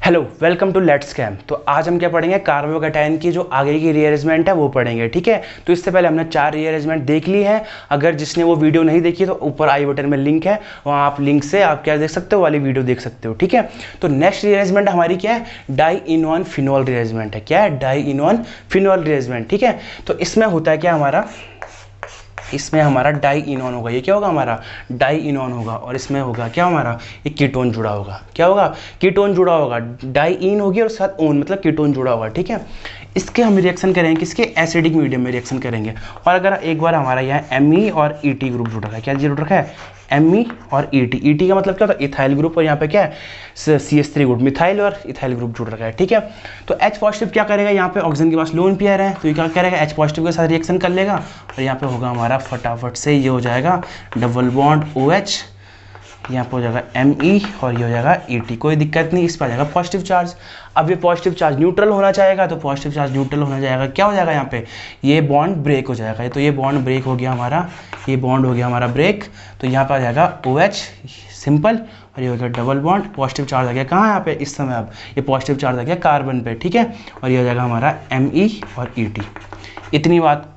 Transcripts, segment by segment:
Hello, welcome to let's cam. तो आज हम क्या पढ़ेंगे, कार्बोकैटायन की जो आगे की रीअरेंजमेंट है वो पढ़ेंगे। ठीक है, तो इससे पहले हमने 4 रीअरेंजमेंट देख ली है। अगर जिसने वो वीडियो नहीं देखी तो ऊपर आई बटन में लिंक है, वहाँ आप लिंक से आप क्या देख सकते हो, वाली वीडियो देख सकते हो। ठीक है, तो नेक्स्ट रीअरेंजमेंट हमारी क्या है, डाइइनोन फिनोल रीअरेंजमेंट है। क्या है, डाइइनोन फिनोल रीअरेंजमेंट। ठीक है, तो इसमें होता है क्या हमारा, इसमें हमारा डाइइनोन होगा। ये क्या होगा, हमारा डाइइनोन होगा। और इसमें होगा क्या, हमारा एक कीटोन जुड़ा होगा। क्या होगा, कीटोन जुड़ा होगा। डाइइन होगी और साथ ओन मतलब कीटोन जुड़ा होगा। ठीक है, इसके हम रिएक्शन करेंगे, किसके, एसिडिक मीडियम में रिएक्शन करेंगे। और अगर एक बार हमारा यहाँ Me और Et ग्रुप जुड़ रखा है, क्या जुड़ रखा है, Me और Et का मतलब क्या होता है, इथाइल ग्रुप। और यहाँ पे क्या है, CH3 ग्रुप, मिथाइल और इथाइल ग्रुप जुड़ रखा है। ठीक है, तो H पॉजिटिव क्या करेगा, यहाँ पे ऑक्सीजन के पास लोन पेयर है, तो ये क्या करेगा, H पॉजिटिव के साथ रिएक्शन कर लेगा। और यहाँ पे होगा हमारा फटाफट से ये हो जाएगा डबल बॉन्ड OH, यहाँ पे हो जाएगा Me और ये हो जाएगा Et। कोई दिक्कत नहीं, इस पर आ जाएगा पॉजिटिव चार्ज। अब ये पॉजिटिव चार्ज न्यूट्रल होना चाहेगा, तो पॉजिटिव चार्ज न्यूट्रल होना जाएगा, क्या हो जाएगा यहाँ पे, ये बॉन्ड ब्रेक हो जाएगा। तो ये बॉन्ड ब्रेक हो गया हमारा, ये बॉन्ड हो गया हमारा ब्रेक। तो यहाँ पर आ जाएगा OH सिंपल, और ये हो गया डबल बॉन्ड। पॉजिटिव चार्ज आ गया कहाँ, यहाँ पे इस समय अब ये पॉजिटिव चार्ज आ गया कार्बन पे। ठीक है, और ये हो जाएगा हमारा Me और Et। इतनी बात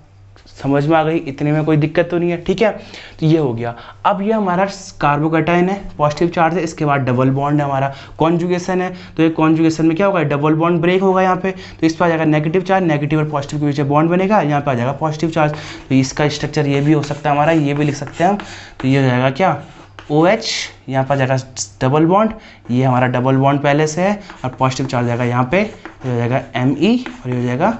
समझ में आ गई, इतने में कोई दिक्कत तो नहीं है। ठीक है, तो ये हो गया। अब ये हमारा कार्बोकैटायन है, पॉजिटिव चार्ज है, इसके बाद डबल बॉन्ड है, हमारा कॉन्जुगेशन है। तो ये कॉन्जुगेशन में क्या होगा, डबल बॉन्ड ब्रेक होगा यहाँ पे। तो इस पर आ जाएगा नेगेटिव चार्ज, नेगेटिव और पॉजिटिव के बीच बॉन्ड बनेगा, यहाँ पे आ जाएगा पॉजिटिव चार्ज। तो इसका स्ट्रक्चर ये भी हो सकता है हमारा, ये भी लिख सकते हैं हम। तो ये हो जाएगा क्या, OH, यहाँ पर जाएगा डबल बॉन्ड, ये हमारा डबल बॉन्ड पहले से है, और पॉजिटिव चार्ज जाएगा यहाँ पे, ये हो जाएगा Me और ये हो जाएगा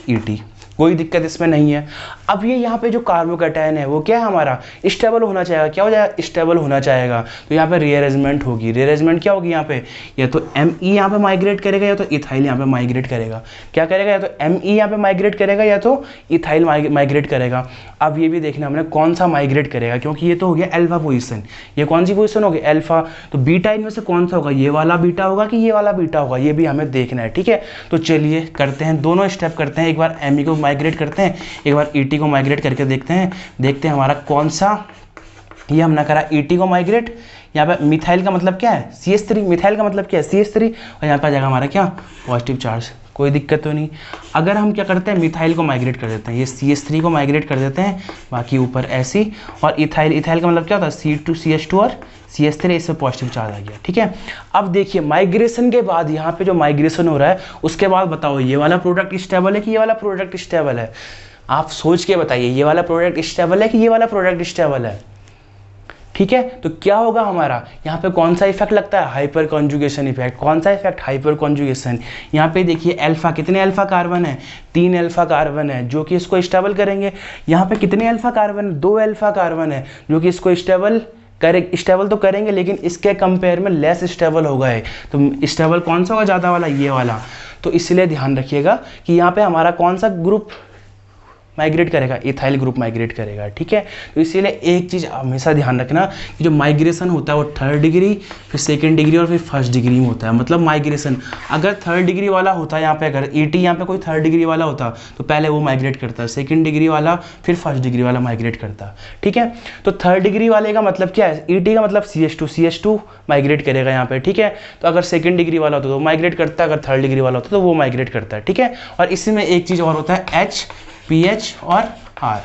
Et। कोई दिक्कत इसमें नहीं है। अब ये यहाँ पे जो कार्बोकैटायन है वो क्या है, हमारा स्टेबल होना चाहेगा। क्या हो जाएगा, स्टेबल होना चाहेगा। तो यहाँ पे रीअरेंजमेंट होगी। रीअरेंजमेंट क्या होगी यहाँ पे, या तो Me यहाँ पे माइग्रेट करेगा, या तो इथाइल यहाँ पे माइग्रेट करेगा। क्या करेगा, या तो Me यहाँ पे माइग्रेट करेगा, या तो इथाइल माइग्रेट करेगा। अब ये भी देखना हमने कौन सा माइग्रेट करेगा, क्योंकि ये तो हो गया अल्फा पोजिशन। ये कौन सी पोजिशन होगी, अल्फा। तो बीटा इनमें से कौन सा होगा, ये वाला बीटा होगा कि ये वाला बीटा होगा, ये भी हमें देखना है। ठीक है, तो चलिए करते हैं, दोनों स्टेप करते हैं। एक बार Me को माइग्रेट करते हैं, एक बार Et को माइग्रेट करके देखते हैं हमारा कौन सा। ये हमने करा Et को माइग्रेट, यहाँ पे मिथाइल का मतलब क्या है, CH3, मिथाइल का मतलब क्या है, CH3, और यहाँ पे आ जाएगा हमारा क्या, पॉजिटिव चार्ज। कोई दिक्कत तो नहीं। अगर हम क्या करते हैं, मिथाइल को माइग्रेट कर देते हैं, ये CH3 को माइग्रेट कर देते हैं, बाकी ऊपर ऐसी। और इथाइल, इथाइल का मतलब क्या होता है, C2CH2 और CH3, इसमें पॉजिटिव चार्ज आ गया। ठीक है, अब देखिए माइग्रेशन के बाद, यहाँ पे जो माइग्रेशन हो रहा है उसके बाद बताओ ये वाला प्रोडक्ट स्टेबल है कि ये वाला प्रोडक्ट स्टेबल है। आप सोच के बताइए, ये वाला प्रोडक्ट स्टेबल है कि ये वाला प्रोडक्ट स्टेबल है। ठीक है, तो क्या होगा हमारा, यहाँ पे कौन सा इफेक्ट लगता है, हाइपर कॉन्जुगेशन इफेक्ट। कौन सा इफेक्ट, हाइपर कॉन्जुगेशन। यहाँ पे देखिए अल्फा, कितने अल्फा कार्बन है, 3 अल्फा कार्बन है जो कि इसको स्टेबल करेंगे। यहाँ पे कितने अल्फा कार्बन, 2 अल्फा कार्बन है जो कि इसको स्टेबल तो करेंगे, लेकिन इसके कंपेयर में लेस स्टेबल होगा है। तो स्टेबल कौन सा होगा, ज़्यादा वाला, ये वाला। तो इसलिए ध्यान रखिएगा कि यहाँ पे हमारा कौन सा ग्रुप माइग्रेट करेगा, इथाइल ग्रुप माइग्रेट करेगा। ठीक है, तो इसीलिए एक चीज़ हमेशा ध्यान रखना कि जो माइग्रेशन होता है वो 3rd डिग्री, फिर 2nd डिग्री और फिर 1st डिग्री में होता है। मतलब माइग्रेशन अगर 3rd डिग्री वाला होता है, यहाँ पे अगर Et यहाँ पे कोई 3rd डिग्री वाला होता तो पहले वो माइग्रेट करता है, 2nd डिग्री वाला फिर 1st डिग्री वाला माइग्रेट करता। ठीक है, तो 3rd डिग्री वाले का मतलब क्या है, Et का मतलब CH2 माइग्रेट करेगा यहाँ पे। ठीक है, तो अगर 2nd डिग्री वाला होता तो वो माइग्रेट करता है, अगर 3rd डिग्री वाला होता तो वो माइग्रेट करता है। ठीक है, और इसी में एक चीज़ और होता है, H, PH और R।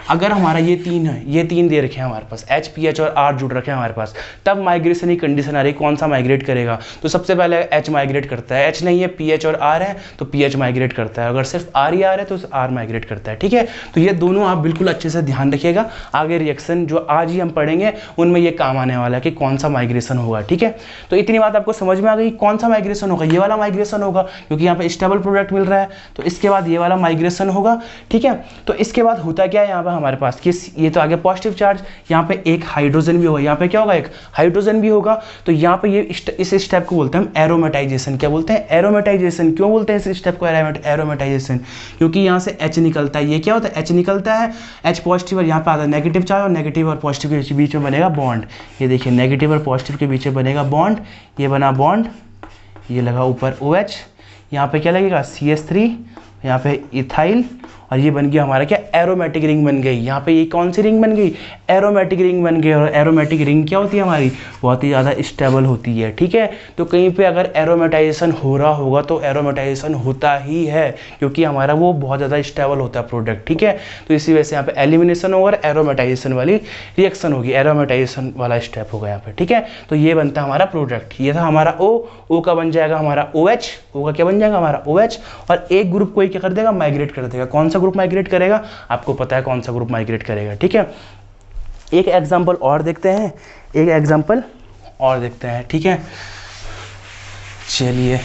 अगर हमारा ये 3 है, ये 3 दे रखे हैं हमारे पास, H, PH और R जुड़ रखे हैं हमारे पास, तब माइग्रेशन की कंडीशन आ रही, कौन सा माइग्रेट करेगा। तो सबसे पहले H माइग्रेट करता है, H नहीं है, PH और R है तो PH माइग्रेट करता है, अगर सिर्फ R ही R है तो R माइग्रेट करता है। ठीक है, तो ये दोनों आप बिल्कुल अच्छे से ध्यान रखिएगा। आगे रिएक्शन जो आज ही हम पढ़ेंगे उनमें ये काम आने वाला है कि कौन सा माइग्रेशन होगा। ठीक है, तो इतनी बात आपको समझ में आ गई, कौन सा माइग्रेशन होगा, ये वाला माइग्रेशन होगा, क्योंकि यहाँ पे स्टेबल प्रोडक्ट मिल रहा है। तो इसके बाद ये वाला माइग्रेशन होगा। ठीक है, तो इसके बाद होता क्या है, यहाँ पे हमारे पास कि ये तो आगे पॉजिटिव चार्ज, यहाँ पे एक हाइड्रोजन भी होगा, यहाँ पे क्या होगा, एक हाइड्रोजन भी होगा। तो यहाँ पे ये इस स्टेप को बोलते हैं हम एरोमेटाइजेशन। क्या बोलते हैं, एरोमेटाइजेशन। क्यों बोलते हैं इस स्टेप को एरोमेटाइजेशन, क्योंकि यहाँ से H निकलता है। ये क्या होता है, H निकलता है, H पॉजिटिव और यहाँ पे आता है नेगेटिव चार्ज, और नेगेटिव और पॉजिटिव के बीच में बनेगा बॉन्ड। ये देखिए नेगेटिव और पॉजिटिव के बीच में बनेगा बॉन्ड, ये बना बॉन्ड, ये लगा ऊपर OH, यहाँ पे क्या लगेगा CH3, यहाँ पे इथाइल, और ये बन गया हमारा क्या, एरोमेटिक रिंग बन गई। यहाँ पे ये कौन सी रिंग बन गई, एरोमेटिक रिंग बन गई। और एरोमेटिक रिंग क्या होती है हमारी, बहुत ही ज़्यादा स्टेबल होती है, ठीक है। तो कहीं पे अगर एरोमेटाइजेशन हो रहा होगा तो एरोमेटाइजेशन होता ही है, क्योंकि हमारा वो बहुत ज़्यादा स्टेबल होता है प्रोडक्ट, ठीक है। तो इसी वजह से यहाँ पे एलिमिनेशन होगा और एरोमेटाइजेशन वाली रिएक्शन होगी, एरोमेटाइजेशन वाला स्टेप होगा यहाँ पे, ठीक है। तो ये बनता है हमारा प्रोडक्ट। ये था हमारा ओ का बन जाएगा हमारा OH, ओ का क्या बन जाएगा हमारा OH। और एक ग्रुप कोई क्या कर देगा, माइग्रेट कर देगा। कौन सा ग्रुप माइग्रेट करेगा, आपको पता है कौन सा ग्रुप माइग्रेट करेगा, ठीक है। एक एग्जांपल और देखते हैं, एक एग्जांपल और देखते हैं, ठीक है। चलिए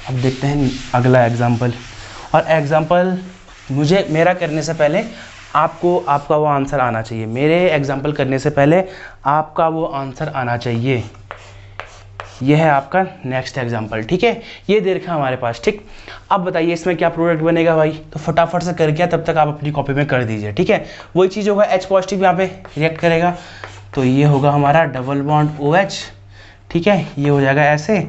अब देखते हैं अगला एग्जांपल। और एग्जांपल मुझे मेरा करने से पहले आपका वो आंसर आना चाहिए। मेरे एग्जांपल करने से पहले आपका वो आंसर आना चाहिए। ये है आपका नेक्स्ट एग्जांपल, ठीक है। ये दे रखा हमारे पास, ठीक। अब बताइए इसमें क्या प्रोडक्ट बनेगा भाई, तो फटाफट से करके तब तक आप अपनी कॉपी में कर दीजिए, ठीक है। वही चीज़ होगा, H पॉजिटिव यहाँ पे रिएक्ट करेगा, तो ये होगा हमारा डबल बॉन्ड OH, ठीक है। ये हो जाएगा ऐसे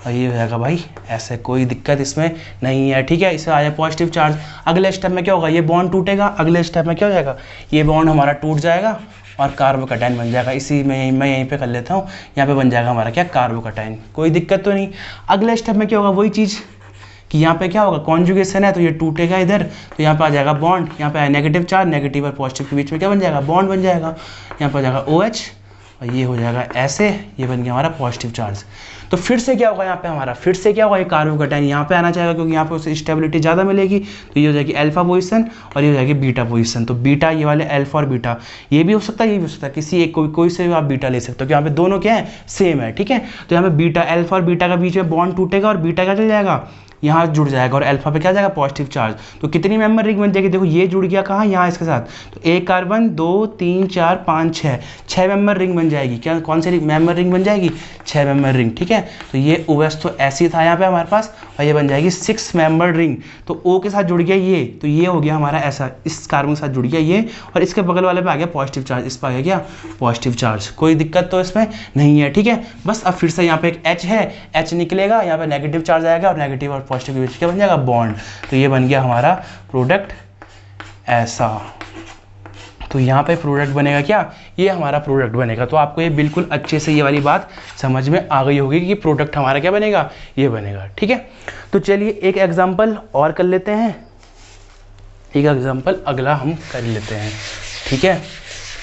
और ये हो जाएगा भाई ऐसे, कोई दिक्कत इसमें नहीं है, ठीक है। इससे आ जाए पॉजिटिव चार्ज। अगले स्टेप में क्या होगा, ये बॉन्ड टूटेगा। अगले स्टेप में क्या हो जाएगा, ये बॉन्ड हमारा टूट जाएगा और कार्बोकैटायन बन जाएगा। इसी में मैं यहीं पे कर लेता हूँ, यहाँ पे बन जाएगा हमारा क्या, कार्बोकैटायन। कोई दिक्कत तो नहीं। अगले स्टेप में क्या होगा, वही चीज़ कि यहाँ पे क्या होगा, कॉन्जुगेशन है तो ये टूटेगा इधर, तो यहाँ पे आ जाएगा बॉन्ड। यहाँ पे नेगेटिव चार्ज, नेगेटिव और पॉजिटिव के बीच में क्या बन जाएगा, बॉन्ड बन जाएगा। यहाँ पर आ जाएगा OH और ये हो जाएगा ऐसे, ये बन गया हमारा पॉजिटिव चार्ज। तो फिर से क्या होगा यहाँ पे हमारा, फिर से क्या होगा, ये कार्बोकैटायन यहाँ पे आना चाहेगा, क्योंकि यहाँ पे उसे स्टेबिलिटी ज़्यादा मिलेगी। तो ये हो जाएगी अल्फा पोजीशन और ये हो जाएगी बीटा पोजीशन। तो बीटा, ये वाले अल्फा और बीटा, ये भी हो सकता है, ये भी हो सकता है, किसी एक कोई से भी आप बीटा ले सकते हो, यहाँ पे दोनों क्या है, सेम है, ठीक है। तो यहाँ पे बीटा, अल्फा और बीटा का बीच में बॉन्ड टूटेगा और बीटा क्या चल जाएगा, यहाँ जुड़ जाएगा और अल्फा पे क्या जाएगा, पॉजिटिव चार्ज। तो कितनी मेंबर रिंग बन जाएगी, देखो ये जुड़ गया कहाँ, यहाँ इसके साथ। तो एक कार्बन, 2 3 4 5 6 मेंबर रिंग बन जाएगी। क्या, कौन सी मेंबर रिंग बन जाएगी, 6 मेंबर रिंग, ठीक है। तो ये OH तो ऐसे ही था यहाँ पे हमारे पास, और ये बन जाएगी 6 मेंबर रिंग। तो O के साथ जुड़ गया ये, तो ये हो गया हमारा ऐसा, इस कार्बन के साथ जुड़ गया ये, और इसके बगल वाले पे आ गया पॉजिटिव चार्ज, इस पर आ गया क्या, पॉजिटिव चार्ज। कोई दिक्कत तो इसमें नहीं है, ठीक है। बस अब फिर से यहाँ पे एक H है, H निकलेगा, यहाँ पे नेगेटिव चार्ज आएगा और नेगेटिव और पॉजिटिव के बीच क्या बन जाएगा, बॉन्ड। तो ये बन गया हमारा प्रोडक्ट ऐसा। तो यहाँ पे प्रोडक्ट बनेगा क्या, ये हमारा प्रोडक्ट बनेगा। तो आपको ये बिल्कुल अच्छे से ये वाली बात समझ में आ गई होगी कि प्रोडक्ट हमारा क्या बनेगा, ये बनेगा, ठीक है। तो चलिए एक एग्जांपल और कर लेते हैं, एक एग्जांपल अगला हम कर लेते हैं, ठीक है।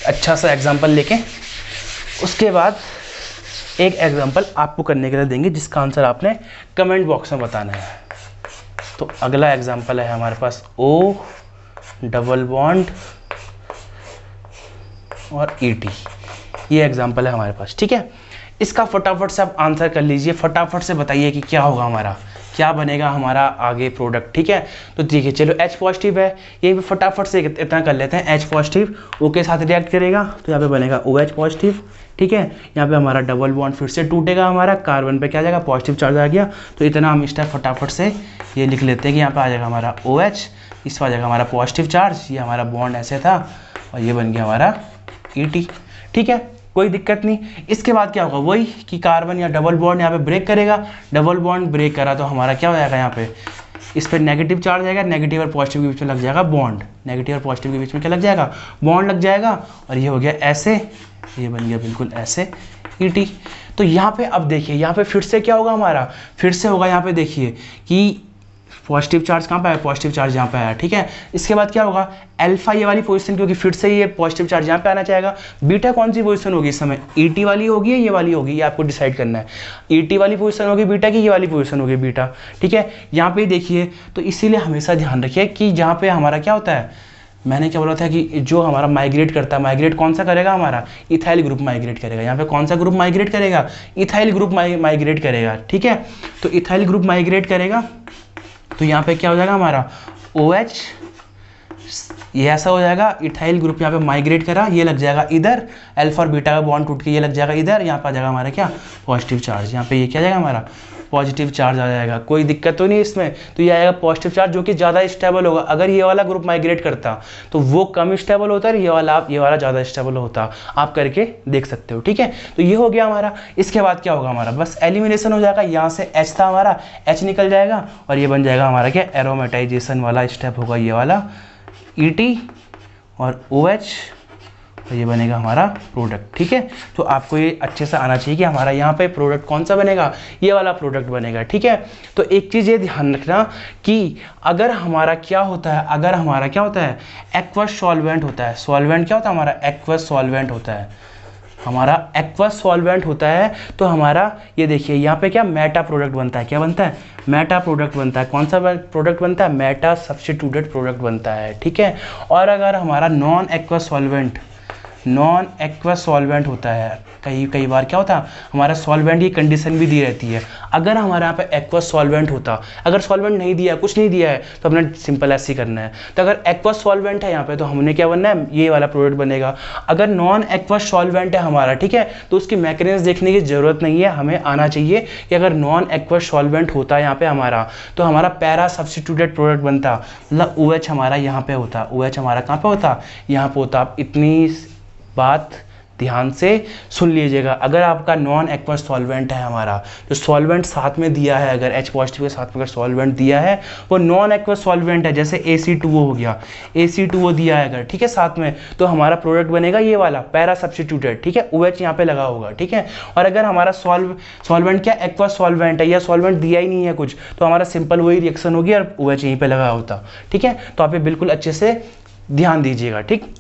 अच्छा सा एग्जांपल लेके उसके बाद एक एग्जांपल आपको करने के लिए देंगे, जिसका आंसर आपने कमेंट बॉक्स में बताना है। तो अगला एग्जांपल है हमारे पास O डबल बॉन्ड और ET, ये एग्जांपल है हमारे पास, ठीक है। इसका फटाफट से आप आंसर कर लीजिए, फटाफट से बताइए कि क्या होगा हमारा, क्या बनेगा हमारा आगे प्रोडक्ट, ठीक है। तो ठीक है, चलो H पॉजिटिव है, ये भी फटाफट से इतना कर लेते हैं। H पॉजिटिव O के साथ रिएक्ट करेगा, तो यहाँ पे बनेगा OH पॉजिटिव, ठीक है। यहाँ पे हमारा डबल बॉन्ड फिर से टूटेगा, हमारा कार्बन पे क्या आ जाएगा, पॉजिटिव चार्ज आ गया। तो इतना हम स्टेप फटाफट से ये लिख लेते हैं कि यहाँ पे आ जाएगा हमारा OH, इस पर आ जाएगा हमारा पॉजिटिव चार्ज, ये हमारा बॉन्ड ऐसे था और ये बन गया हमारा ET, ठीक है। कोई दिक्कत नहीं। इसके बाद क्या होगा, वही कि कार्बन या डबल बॉन्ड यहाँ पे ब्रेक करेगा, डबल बॉन्ड ब्रेक करा तो हमारा क्या हो जाएगा, यहाँ पे इस पर नेगेटिव चार्ज आएगा, नेगेटिव और पॉजिटिव के बीच में लग जाएगा बॉन्ड, नेगेटिव और पॉजिटिव के बीच में क्या लग जाएगा, बॉन्ड लग जाएगा। और ये हो गया ऐसे, ये बन गया बिल्कुल ऐसे ET। तो यहाँ पे अब देखिए, यहाँ पे फिर से क्या होगा हमारा, फिर से होगा यहाँ पे देखिए कि पॉजिटिव चार्ज कहाँ पे आया, पॉजिटिव चार्ज यहाँ पे आया, ठीक है। इसके बाद क्या होगा, अल्फा ये वाली पोजीशन, क्योंकि फिर से ये पॉजिटिव चार्ज यहाँ पे आना चाहेगा। बीटा कौन सी पोजीशन होगी इस समय, ET वाली होगी या ये वाली होगी, ये आपको डिसाइड करना है। ET वाली पोजीशन होगी बीटा की, ये वाली पोजीशन होगी बीटा, ठीक है। यहाँ पे देखिए, तो इसीलिए हमेशा ध्यान रखिए कि जहाँ पे हमारा क्या होता है, मैंने क्या बोला था कि जो हमारा माइग्रेट करता है, माइग्रेट कौन सा करेगा, हमारा इथाइल ग्रुप माइग्रेट करेगा। यहाँ पे कौन सा ग्रुप माइग्रेट करेगा, इथाइल ग्रुप माइग्रेट करेगा, ठीक है। तो इथाइल ग्रुप माइग्रेट करेगा, तो यहाँ पे क्या हो जाएगा हमारा OH, ये ऐसा हो जाएगा, इथाइल ग्रुप यहाँ पे माइग्रेट करा, ये लग जाएगा इधर, अल्फा और बीटा का बॉन्ड टूट के ये लग जाएगा इधर, यहाँ पे आ जाएगा हमारा क्या, पॉजिटिव चार्ज। यहाँ पे ये क्या आ जाएगा हमारा, पॉजिटिव चार्ज आ जाएगा। कोई दिक्कत तो नहीं इसमें। तो ये आएगा पॉजिटिव चार्ज, जो कि ज़्यादा स्टेबल होगा। अगर ये वाला ग्रुप माइग्रेट करता तो वो कम स्टेबल होता है, ये वाला ज़्यादा स्टेबल होता। आप करके देख सकते हो, ठीक है। तो ये हो गया हमारा। इसके बाद क्या होगा हमारा, बस एलिमिनेशन हो जाएगा। यहाँ से H था हमारा, H निकल जाएगा और ये बन जाएगा हमारा क्या, एरोमेटाइजेशन वाला स्टेप होगा ये वाला, ET और OH, तो ये बनेगा हमारा प्रोडक्ट। ठीक है, तो आपको ये अच्छे से आना चाहिए कि हमारा यहाँ पे प्रोडक्ट कौन सा बनेगा, ये वाला प्रोडक्ट बनेगा। ठीक है, तो एक चीज़ ये ध्यान रखना कि अगर हमारा क्या होता है, एक्वस सॉल्वेंट होता है। सॉल्वेंट क्या होता है हमारा, एक्वस सॉल्वेंट होता है। हमारा एक्वस सॉल्वेंट होता है तो हमारा ये देखिए यहाँ पे क्या मेटा प्रोडक्ट बनता है। क्या बनता है, मेटा प्रोडक्ट बनता है। कौन सा प्रोडक्ट बनता है, मेटा सब्स्टिट्यूटेड प्रोडक्ट बनता है। ठीक है, और अगर हमारा नॉन एक्वस सॉल्वेंट होता है, कई बार क्या होता है हमारा सॉल्वेंट की कंडीशन भी दी रहती है। अगर हमारे यहाँ पे एक्वस सॉल्वेंट होता, अगर सॉल्वेंट नहीं दिया, कुछ नहीं दिया है, तो हमने सिंपल ऐसे ही करना है। तो अगर एक्वस सॉल्वेंट है यहाँ पे तो हमने क्या बनना है, ये वाला प्रोडक्ट बनेगा। अगर नॉन एक्वस सॉल्वेंट है हमारा, ठीक है, तो उसकी मैकेनिज्म देखने की जरूरत नहीं है, हमें आना चाहिए कि अगर नॉन एक्वस सॉल्वेंट होता है यहाँ पे हमारा, तो हमारा पैरा सब्स्टिट्यूटेड प्रोडक्ट बनता, मतलब OH हमारा यहाँ पे होता। OH हमारा कहाँ पे होता, यहाँ पे होता। आप इतनी बात ध्यान से सुन लीजिएगा। अगर आपका नॉन एक्वस सॉल्वेंट है हमारा, जो सॉल्वेंट साथ में दिया है, अगर H पॉजिटिव के साथ में अगर सॉल्वेंट दिया है, वो नॉन एक्वस सॉल्वेंट है, जैसे AC2O हो गया, AC2O दिया है अगर, ठीक है, साथ में, तो हमारा प्रोडक्ट बनेगा ये वाला पैरा सब्स्टिट्यूटेड। ठीक है, OH यहाँ पे लगा होगा। ठीक है, और अगर हमारा सॉल्वेंट क्या एक्वस सॉल्वेंट है या सॉल्वेंट दिया ही नहीं है कुछ, तो हमारा सिंपल वही रिएक्शन होगी और OH यहीं पे लगा होता। ठीक है, तो आप ये बिल्कुल अच्छे से ध्यान दीजिएगा। ठीक,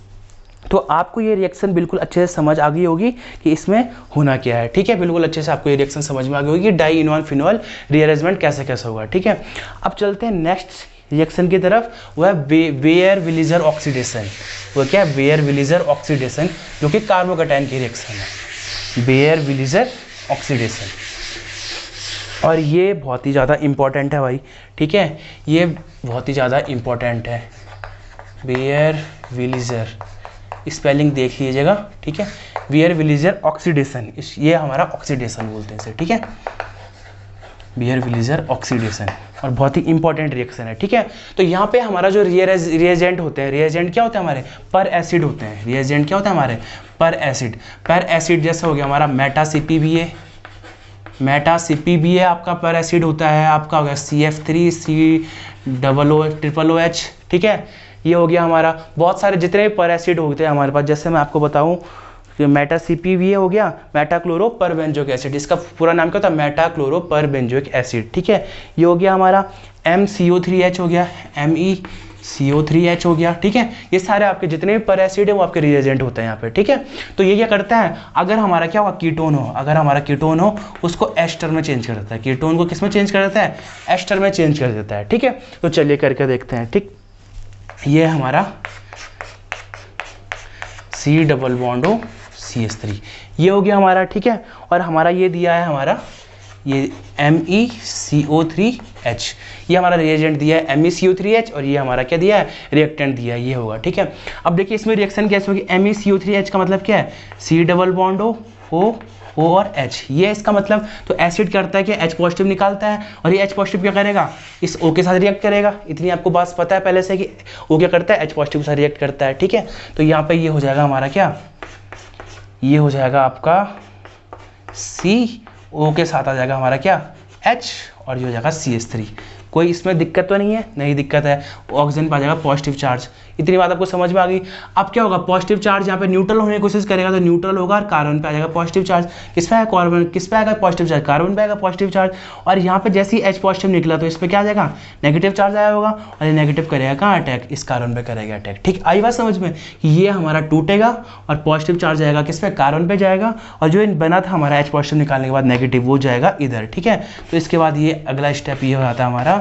तो आपको ये रिएक्शन बिल्कुल अच्छे से समझ आ गई होगी कि इसमें होना क्या है। ठीक है, बिल्कुल अच्छे से आपको ये रिएक्शन समझ में आ गई होगी कि डाइइनोन फिनोल रीअरेंजमेंट कैसे कैसे होगा। ठीक है, अब चलते हैं नेक्स्ट रिएक्शन की तरफ, वो है बेयर-विलीजर ऑक्सीडेशन। वो क्या है, बेयर-विलीजर ऑक्सीडेशन, जो कि कार्बोकैटायन की रिएक्शन है, बेयर-विलीजर ऑक्सीडेशन। और ये बहुत ही ज़्यादा इंपॉर्टेंट है भाई। ठीक है, ये बहुत ही ज़्यादा इंपॉर्टेंट है, बेयर-विलीजर, स्पेलिंग देख लीजिएगा। ठीक है, बेयर-विलीजर ऑक्सीडेशन, ये हमारा ऑक्सीडेशन बोलते हैं इसे। ठीक है, बेयर-विलीजर ऑक्सीडेशन, और बहुत ही इंपॉर्टेंट रिएक्शन है। ठीक है, तो यहाँ पे हमारा जो रिएजेंट होते हैं, रिएजेंट क्या होते हैं हमारे, पर एसिड होते हैं। रिएजेंट क्या होता है हमारे, पर एसिड जैसे हो गया हमारा मेटा CpBA आपका पर एसिड होता है। आपका हो गया CF3 COOH। ठीक है, ये हो गया हमारा। बहुत सारे जितने भी पर एसिड होते हैं हमारे पास, जैसे मैं आपको बताऊं, मेटा CpBA हो गया, मेटा क्लोरो पर बेंजोइक एसिड, इसका पूरा नाम क्या होता है, मेटा क्लोरो पर बेंजोइक एसिड। ठीक है, ये हो गया हमारा MCO3H हो गया, MECO3H हो गया। ठीक है, ये सारे आपके जितने भी पर एसिड है वो आपके रिएजेंट होते हैं यहाँ पे। ठीक है, तो ये क्या करता है, अगर हमारा क्या होगा, कीटोन हो, उसको एस्टर में चेंज कर देता है। कीटोन को किस में चेंज कर देता है, एस्टर में चेंज कर देता है। ठीक है, तो चलिए करके देखते हैं। ठीक, ये हमारा C+CH3, ये हो गया हमारा। ठीक है, और हमारा ये दिया है हमारा ये MECO3H, ये हमारा रिएजेंट दिया है MECO3H, और ये हमारा क्या दिया है, रिएक्टेंट दिया है, ये होगा। ठीक है, अब देखिए इसमें रिएक्शन कैसे होगी, MECO3H का मतलब क्या है, C O और H, ये इसका मतलब, तो एसिड करता है कि H पॉजिटिव निकालता है, और ये H पॉजिटिव क्या करेगा, इस O के साथ रिएक्ट करेगा। इतनी आपको बात पता है पहले से कि O क्या करता है, H पॉजिटिव के साथ रिएक्ट करता है। ठीक है, तो यहाँ पे ये हो जाएगा हमारा क्या, ये हो जाएगा आपका CO के साथ आ जाएगा हमारा क्या, H, और ये हो जाएगा CH3। कोई इसमें दिक्कत तो नहीं है, नहीं दिक्कत है। ऑक्सीजन पे आ जाएगा पॉजिटिव चार्ज। इतनी बात आपको समझ में आ गई। अब क्या होगा, पॉजिटिव चार्ज यहाँ पे न्यूट्रल होने की कोशिश करेगा तो न्यूट्रल होगा, और कार्बन पे आ जाएगा पॉजिटिव चार्ज। किस पे आएगा, कार्बन, किस पे आएगा पॉजिटिव चार्ज, कार्बन पे आएगा पॉजिटिव चार्ज। और यहाँ पे जैसे ही H पॉजिटिव निकला तो इस पर क्या आ जाएगा, नेगेटिव चार्ज आया होगा, और ये नेगेटिव करेगा कहाँ, अटैक, इस कार्बन पे करेगा अटैक। ठीक, आई बात समझ में, ये हमारा टूटेगा और पॉजिटिव चार्ज आएगा किस पे, कार्बन पे जाएगा, और जो बना था हमारा H पॉजिटिव निकालने के बाद नेगेटिव, वो जाएगा इधर। ठीक है, तो इसके बाद ये अगला स्टेप ये हो जाता है हमारा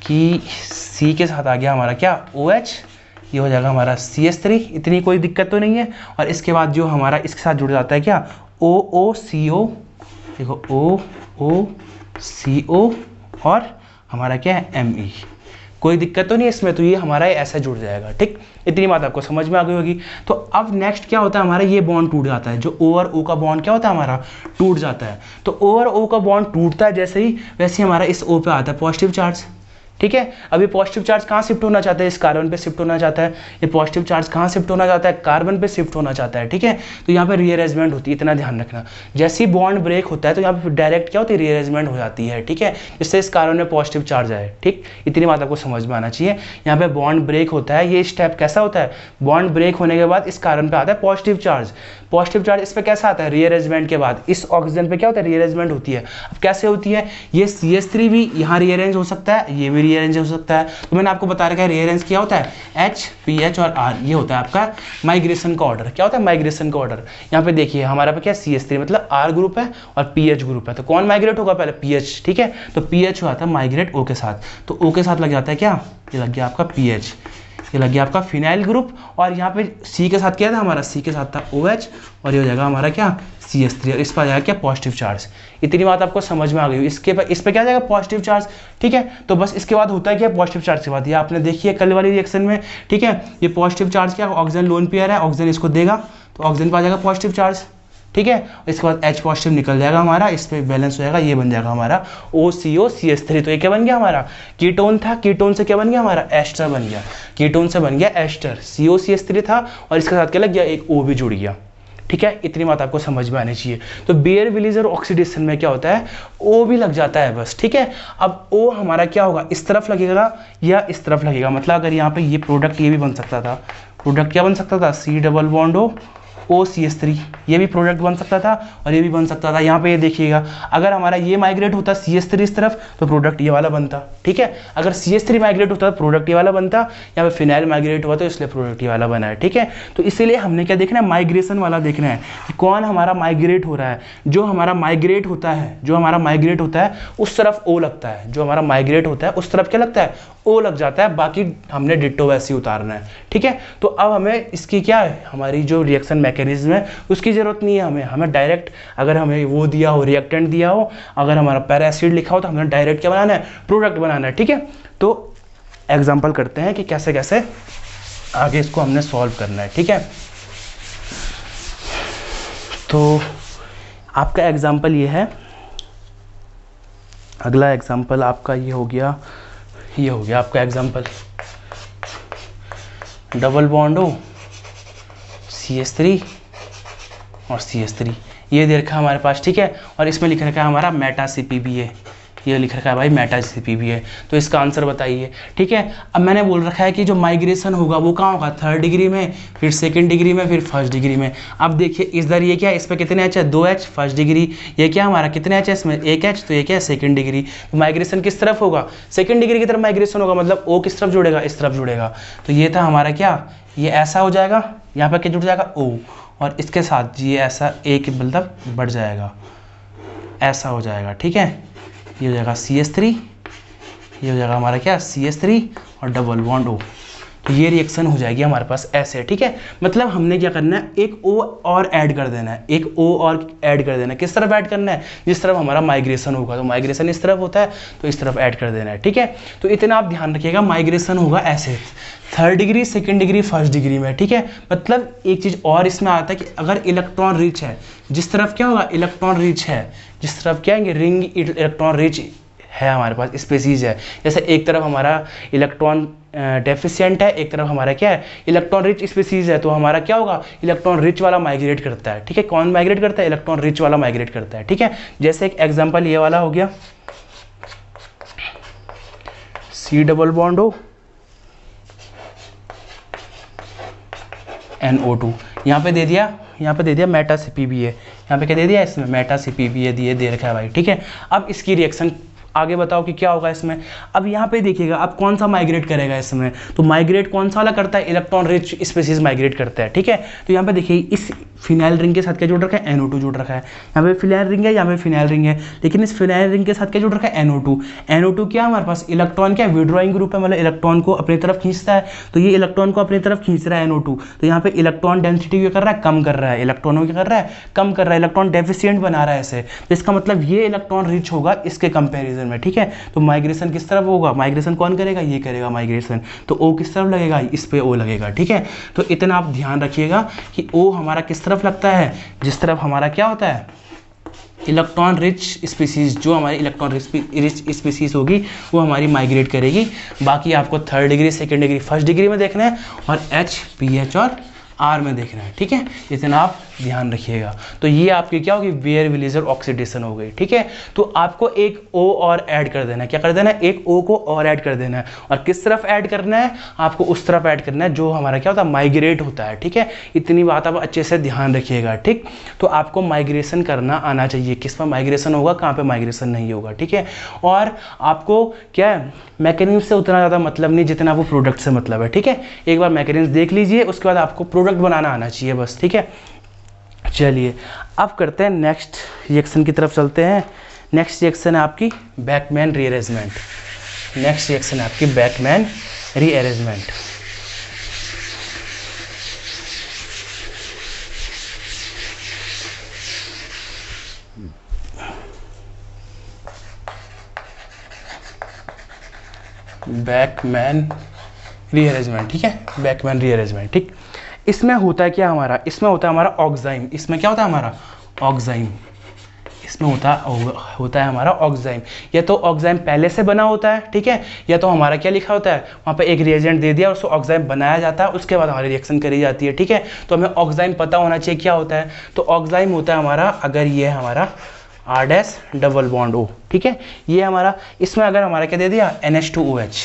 कि C के साथ आ गया हमारा क्या, OH, ये हो जाएगा हमारा CH3। इतनी कोई दिक्कत तो नहीं है। और इसके बाद जो हमारा इसके साथ जुड़ जाता है क्या, OOCO, देखो OOCO, और हमारा क्या है Me, कोई दिक्कत तो नहीं है इसमें, तो ये हमारा ऐसा जुड़ जाएगा। ठीक, इतनी बात आपको समझ में आ गई होगी। तो अब नेक्स्ट क्या होता है हमारा, ये बॉन्ड टूट जाता है, जो O और O का बॉन्ड क्या होता है हमारा, टूट जाता है। तो O और O का बॉन्ड टूटता है जैसे ही, वैसे ही हमारा इस O पे आता है पॉजिटिव चार्ज। ठीक है। अब ये पॉजिटिव चार्ज कहाँ शिफ्ट होना चाहता है, इस कार्बन पे शिफ्ट होना चाहता है। ये पॉजिटिव चार्ज कहाँ शिफ्ट होना चाहता है, कार्बन पे शिफ्ट होना चाहता है, ठीक है। तो यहाँ पे रीअरेंजमेंट होती है, इतना ध्यान रखना। जैसे ही बॉन्ड ब्रेक होता है तो यहाँ पे डायरेक्ट क्या होती है, रीअरेंजमेंट हो जाती है, ठीक है, जिससे इस कार्बन में पॉजिटिव चार्ज आए, ठीक। इतनी बात आपको समझ में आना चाहिए। यहाँ पे बॉन्ड ब्रेक होता है, ये स्टेप कैसा होता है, बॉन्ड ब्रेक होने के बाद इस कार्बन पे आता है पॉजिटिव चार्ज। पॉजिटिव चार्ज इस पे कैसा आता है, रीअरेंजमेंट के बाद इस ऑक्सीजन पे क्या होता है, रीअरेंजमेंट होती है। अब कैसे होती है, ये CH3 भी यहाँ रीअरेंज हो सकता है, ये भी रीअरेंज हो सकता है। तो मैंने आपको बता रखा है रीअरेंज क्या होता है, H, PH और R, ये होता है आपका माइग्रेशन का ऑर्डर। क्या होता है, माइग्रेशन का ऑर्डर। यहाँ पे देखिए हमारा पे क्या CH3 मतलब R ग्रुप है और PH ग्रुप है, तो कौन माइग्रेट होगा, पहले PH, ठीक है। तो PH हुआ था माइग्रेट O के साथ, तो O के साथ लग जाता है क्या, ये लग गया आपका PH, ये लग गया आपका फिनाइल ग्रुप। और यहाँ पे C के साथ क्या था हमारा, C के साथ था OH और ये हो जाएगा हमारा क्या, CH3, और इस पर आ जाएगा क्या, पॉजिटिव चार्ज। इतनी बात आपको समझ में आ गई। इस पे क्या आ जाएगा, पॉजिटिव चार्ज, ठीक है। तो बस इसके बाद होता है क्या, पॉजिटिव चार्ज के बाद ये आपने देखिए कल वाली रिएक्शन में, ठीक है। ये पॉजिटिव चार्ज क्या, ऑक्सीजन लोन पेयर है, ऑक्सीजन इसको देगा तो ऑक्सीजन पर आ जाएगा पॉजिटिव चार्ज, ठीक है। इसके बाद H पॉजिटिव निकल जाएगा हमारा, इस पे बैलेंस हो जाएगा, ये बन जाएगा हमारा OCO CH3। तो ये क्या बन गया हमारा, कीटोन था, कीटोन से क्या बन गया हमारा, एस्टर बन गया, कीटोन से बन गया एस्टर। CO CH3 था और इसके साथ क्या लग गया, एक O भी जुड़ गया, ठीक है। इतनी बात आपको समझ में आनी चाहिए। तो बेयर विलीजर ऑक्सीडेशन में क्या होता है, O भी लग जाता है बस, ठीक है। अब O हमारा क्या होगा, इस तरफ लगेगा या इस तरफ लगेगा। मतलब अगर यहाँ पे ये प्रोडक्ट ये भी बन सकता था, प्रोडक्ट क्या बन सकता था, C डबल बॉन्ड OCH3, ये भी प्रोडक्ट बन सकता था और ये भी बन सकता था। यहाँ पे ये देखिएगा, अगर हमारा ये माइग्रेट होता CH3 इस तरफ तो प्रोडक्ट ये वाला बनता, ठीक है। अगर CH3 माइग्रेट होता तो प्रोडक्ट ये वाला बनता। यहाँ पे फिनाइल माइग्रेट हुआ तो इसलिए प्रोडक्ट ये वाला बना है, ठीक है। तो इसीलिए हमने क्या देखना है, माइग्रेशन वाला देखना है कि कौन हमारा माइग्रेट हो रहा है। जो हमारा माइग्रेट होता है, जो हमारा माइग्रेट होता है उस तरफ O लगता है, जो हमारा माइग्रेट होता है उस तरफ क्या लगता है, O लग जाता है। बाकी हमने डिट्टो वैसे ही उतारना है, ठीक है। तो अब हमें इसकी क्या है, हमारी जो रिएक्शन मैकेनिज्म है उसकी जरूरत नहीं है हमें डायरेक्ट, अगर हमें वो दिया हो, रिएक्टेंट दिया हो, अगर हमारा पैरा एसिड लिखा हो तो हमें डायरेक्ट क्या बनाना है, प्रोडक्ट बनाना है, ठीक है। तो एग्जांपल करते हैं कि कैसे कैसे आगे इसको हमने सॉल्व करना है, ठीक है। तो आपका एग्जांपल ये है, अगला एग्जांपल आपका ये हो गया आपका एग्जांपल, डबल बॉन्ड हो CH3 और CH3, ये दे रखा है हमारे पास, ठीक है। और इसमें लिख रखा है हमारा मेटा CPBA, ये लिख रखा है भाई मेटा CPBA। तो इसका आंसर बताइए, ठीक है। अब मैंने बोल रखा है कि जो माइग्रेशन होगा वो कहाँ होगा, 3rd डिग्री में, फिर 2nd डिग्री में, फिर 1st डिग्री में। अब देखिए इधर ये क्या है, इस पर कितने H है, 2H 1st डिग्री, ये क्या हमारा कितने H है इसमें, 1H, तो ये क्या है 2nd डिग्री। तो माइग्रेशन किस तरफ होगा, 2nd डिग्री की तरफ माइग्रेशन होगा, मतलब O किस तरफ जुड़ेगा, इस तरफ जुड़ेगा। तो ये था हमारा क्या, ये ऐसा हो जाएगा, यहाँ पर क्या जुड़ जाएगा O, और इसके साथ ये ऐसा एक मतलब बढ़ जाएगा, ऐसा हो जाएगा, ठीक है। ये हो जाएगा CH3, ये हो जाएगा हमारा क्या, CH3 और डबल बॉन्ड O। तो ये रिएक्शन हो जाएगी हमारे पास ऐसे, ठीक है। मतलब हमने क्या करना है, एक O और ऐड कर देना है, एक O और ऐड कर देना है। किस तरफ ऐड करना है, जिस तरफ हमारा माइग्रेशन होगा। तो माइग्रेशन इस तरफ होता है तो इस तरफ ऐड कर देना है, ठीक है। तो इतना आप ध्यान रखिएगा, माइग्रेशन होगा ऐसे 3rd degree, 2nd degree, 1st degree में, ठीक है। मतलब एक चीज़ और इसमें आता है कि अगर इलेक्ट्रॉन रिच है, जिस तरफ क्या होगा, इलेक्ट्रॉन रिच है, जिस तरफ क्या है, रिंग इलेक्ट्रॉन रिच है हमारे पास, स्पीसीज है। जैसे एक तरफ हमारा इलेक्ट्रॉन डेफिशिएंट है, एक तरफ हमारा क्या है, इलेक्ट्रॉन रिच स्पीसीज है, तो हमारा क्या होगा, इलेक्ट्रॉन रिच वाला माइग्रेट करता है, ठीक है। कौन माइग्रेट करता है, इलेक्ट्रॉन रिच वाला माइग्रेट करता है, ठीक है। जैसे एक एग्जांपल ये वाला हो गया, C डबल बॉन्ड हो NO2, यहाँ पे दे दिया मेटा CPBA, यहाँ पे क्या दे दिया, इसमें मेटा CPBA दे रखा है भाई, ठीक है। अब इसकी रिएक्शन आगे बताओ कि क्या होगा इसमें। अब यहाँ पे देखिएगा, अब कौन सा माइग्रेट करेगा इसमें, तो माइग्रेट कौन सा वाला करता है, इलेक्ट्रॉन रिच स्पीसीज माइग्रेट करता है, ठीक है। तो यहाँ पे देखिए इस फिनाइल रिंग के साथ क्या जुड़ रखा है, NO2 जुड़ रखा है। यहाँ पे फिनाइल रिंग है, यहाँ पे फिनाइल रिंग है, लेकिन इस फिनाइल रिंग के साथ क्या जुड़ रखा है, NO2 क्या हमारे पास इलेक्ट्रॉन क्या विड्रॉइंग ग्रुप है, मतलब इलेक्ट्रॉन को अपनी तरफ खींचता है। तो ये इलेक्ट्रॉन को अपनी तरफ खींच रहा है NO2, तो यहाँ पे इलेक्ट्रॉन डेंसिटी क्या कर रहा है, कम कर रहा है, इलेक्ट्रॉनों क्या कर रहा है, कम कर रहा है, इलेक्ट्रॉन डेफिशिएंट बना रहा है इसे। तो इसका मतलब ये इलेक्ट्रॉन रिच होगा इसके कंपेरिजन में, ठीक है। तो माइग्रेशन किस तरफ होगा, माइग्रेशन कौन करेगा, ये करेगा माइग्रेशन। तो O किस तरफ लगेगा, इस पे O लगेगा, ठीक है। तो इतना आप ध्यान रखिएगा कि O हमारा किस तरफ लगता है, जिस तरफ हमारा क्या होता है, इलेक्ट्रॉन रिच स्पीसीज, जो हमारी इलेक्ट्रॉन रिच स्पीसीज होगी वो हमारी माइग्रेट करेगी। बाकी आपको 3rd degree, 2nd degree, 1st degree में देखना है और H, pH और R में देखना है, ठीक है। इतना आप ध्यान रखिएगा। तो ये आपकी क्या होगी, वेयर विलेजर ऑक्सीडेशन हो गई, ठीक है। तो आपको एक O और ऐड कर देना है, क्या कर देना है, एक O को और ऐड कर देना है। और किस तरफ ऐड करना है, आपको उस तरफ ऐड करना है जो हमारा क्या होता है, माइग्रेट होता है, ठीक है। इतनी बात आप अच्छे से ध्यान रखिएगा, ठीक। तो आपको माइग्रेशन करना आना चाहिए, किस पर माइग्रेशन होगा, कहाँ पर माइग्रेशन नहीं होगा, ठीक है। और आपको क्या है, मैकेनिज्म से उतना ज़्यादा मतलब नहीं जितना वो प्रोडक्ट से मतलब है, ठीक है। एक बार मैकेनिज्म देख लीजिए, उसके बाद आपको प्रोडक्ट बनाना आना चाहिए बस, ठीक है। चलिए अब करते हैं नेक्स्ट रिएक्शन की तरफ चलते हैं। नेक्स्ट रिएक्शन है आपकी बैकमैन रीअरेंजमेंट। नेक्स्ट रिएक्शन है आपकी बैकमैन रीअरेंजमेंट। बैकमैन रीअरेंजमेंट, ठीक है, बैकमैन रीअरेंजमेंट, ठीक। इसमें होता है क्या हमारा, इसमें होता है हमारा ऑक्साइम। इसमें क्या होता है हमारा, ऑक्साइम। इसमें होता है हमारा ऑक्साइम। या तो ऑक्साइम पहले से बना होता है, ठीक है, या तो हमारा क्या लिखा होता है, वहाँ पे एक रिएजेंट दे दिया, उसको ऑक्साइम बनाया जाता है, उसके बाद हमारी रिएक्शन करी जाती है, ठीक है। तो हमें ऑक्साइम पता होना चाहिए क्या होता है। तो ऑक्साइम होता है हमारा, अगर ये है हमारा R' डबल बॉन्ड O, ठीक है, ये हमारा, इसमें अगर हमारा क्या दे दिया, NH2OH,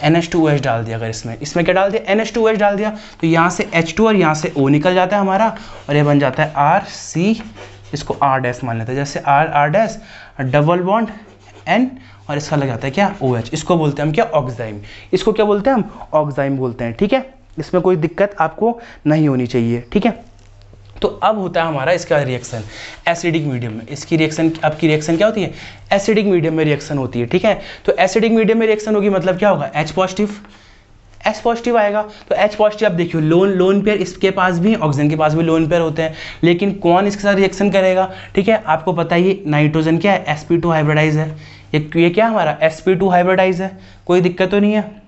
NH2OH डाल दिया। अगर इसमें क्या डाल दिया, NH2OH डाल दिया, तो यहाँ से H2 और यहाँ से O निकल जाता है हमारा, और ये बन जाता है RC, इसको R' मान लेते हैं, जैसे R' डबल बॉन्ड N, और इसका लग जाता है क्या, OH। इसको बोलते हैं हम क्या, ऑक्साइम। इसको क्या बोलते हैं हम, ऑक्साइम बोलते हैं, ठीक है। इसमें कोई दिक्कत आपको नहीं होनी चाहिए, ठीक है। तो अब होता है हमारा इसका रिएक्शन एसिडिक मीडियम में। इसकी रिएक्शन, आपकी रिएक्शन क्या होती है, एसिडिक मीडियम में रिएक्शन होती है, ठीक है। तो एसिडिक मीडियम में रिएक्शन होगी मतलब क्या होगा, H पॉजिटिव आएगा। तो H पॉजिटिव आप देखिए, लोन पेयर इसके पास भी, ऑक्सीजन के पास भी लोन पेयर होते हैं, लेकिन कौन इसके साथ रिएक्शन करेगा, ठीक है। आपको पता है ये नाइट्रोजन क्या है, sp2 हाइब्रिडाइज है, ये क्या हमारा sp2 हाइब्रिडाइज है, कोई दिक्कत तो नहीं है।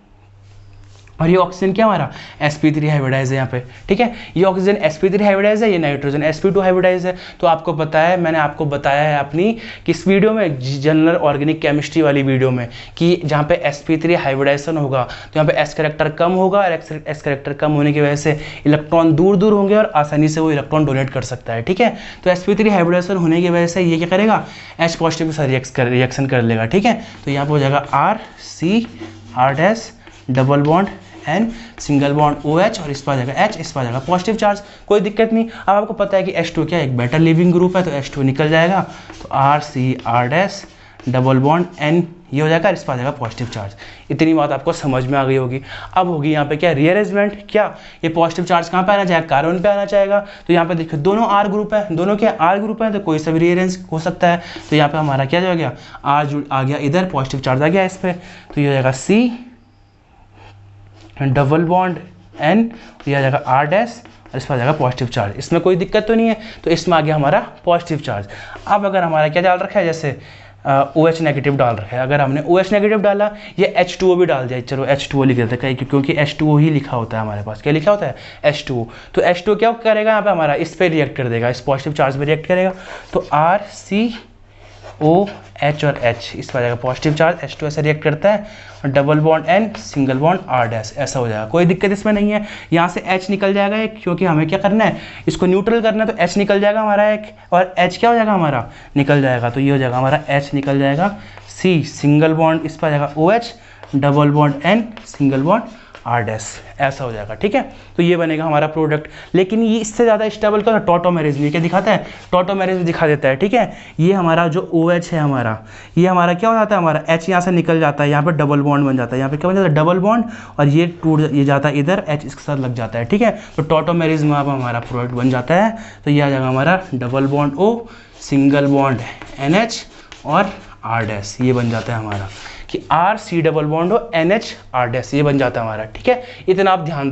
और ये ऑक्सीजन क्या हमारा sp3 हाइब्रिडाइज है यहाँ पे, ठीक है। ये ऑक्सीजन sp3 हाइब्रिडाइज है, ये नाइट्रोजन sp2 हाइब्रिडाइज है। तो आपको पता है, मैंने आपको बताया है अपनी किस वीडियो में, जनरल ऑर्गेनिक केमिस्ट्री वाली वीडियो में, कि जहाँ पे sp3 हाइब्रिडाइजेशन होगा तो यहाँ पे s कैरेक्टर कम होगा, और s कैरेक्टर कम होने की वजह से इलेक्ट्रॉन दूर दूर होंगे और आसानी से वो इलेक्ट्रॉन डोनेट कर सकता है, ठीक है। तो sp3 हाइब्रिडाइजेशन होने की वजह से ये क्या करेगा, H पॉजिटिव के साथ रिएक्शन कर लेगा, ठीक है। तो यहाँ पर हो जाएगा R double bond N, single bond OH, और इस पर आ जाएगा H, इस पर आ जाएगा पॉजिटिव चार्ज, कोई दिक्कत नहीं। अब आपको पता है कि H2 क्या है, एक बेटर लिविंग ग्रुप है, तो H2 निकल जाएगा। तो R डबल बॉन्ड N, ये हो जाएगा, इस पर आ जाएगा पॉजिटिव चार्ज। इतनी बात आपको समझ में आ गई होगी। अब होगी यहाँ पे क्या, रीअरेंजमेंट। क्या ये पॉजिटिव चार्ज कहाँ पे आना चाहेगा, कार्बन पे आना चाहेगा। तो यहाँ पे देखिए दोनों R ग्रुप है, दोनों क्या R ग्रुप है, तो कोई सा भी रीअरेंज हो सकता है। तो यहाँ पे हमारा क्या हो गया, R आ गया इधर, पॉजिटिव चार्ज आ गया इस पर, तो ये हो जाएगा C डबल बॉन्ड N, ये आ जाएगा R' और इस पर आ जाएगा पॉजिटिव चार्ज। इसमें कोई दिक्कत तो नहीं है, तो इसमें आ गया हमारा पॉजिटिव चार्ज। अब अगर हमारा क्या डाल रखा है, जैसे OH नेगेटिव डाल रखा है, अगर हमने OH नेगेटिव डाला, ये H2O भी डाल दिया, चलो H2O लिख देते हैं, क्योंकि H2O ही लिखा होता है हमारे पास। क्या लिखा होता है, H2O। तो H2O क्या करेगा यहाँ पे हमारा, इस पर रिएक्ट कर देगा, इस पॉजिटिव चार्ज पर रिएक्ट करेगा। तो RCOH और H, इस पर आ जाएगा पॉजिटिव चार्ज, H2 ऐसे रिएक्ट करता है, और double bond N, single bond R', ऐसा हो जाएगा। कोई दिक्कत इसमें नहीं है। यहाँ से H निकल जाएगा एक, क्योंकि हमें क्या करना है, इसको न्यूट्रल करना है, तो H निकल जाएगा हमारा एक, और H क्या हो जाएगा हमारा, निकल जाएगा। तो ये हो जाएगा हमारा H निकल जाएगा, C सिंगल बॉन्ड, इस पर आ जाएगा OH, double bond N, single bond R', ऐसा हो जाएगा, ठीक है। तो ये बनेगा हमारा प्रोडक्ट। लेकिन ये इससे ज़्यादा स्टेबल का टॉटोमेरेज में क्या दिखाता है, टॉटोमेरेज में दिखा देता है, ठीक है। ये हमारा जो OH है हमारा, ये हमारा क्या हो जाता है, हमारा H यहाँ से निकल जाता है, यहाँ पे डबल बॉन्ड बन जाता है, यहाँ पे क्या बन जाता है, डबल बॉन्ड, और ये ये जाता है इधर, H इसके साथ लग जाता है, ठीक है। तो टॉटोमेरेज में अब हमारा प्रोडक्ट बन जाता है। तो ये आ जाएगा हमारा double bond O, single bond NH और R', ये बन जाता है हमारा कि RC डबल बॉन्ड हो NH R', ये बन जाता है हमारा, ठीक है। इतना आप ध्यान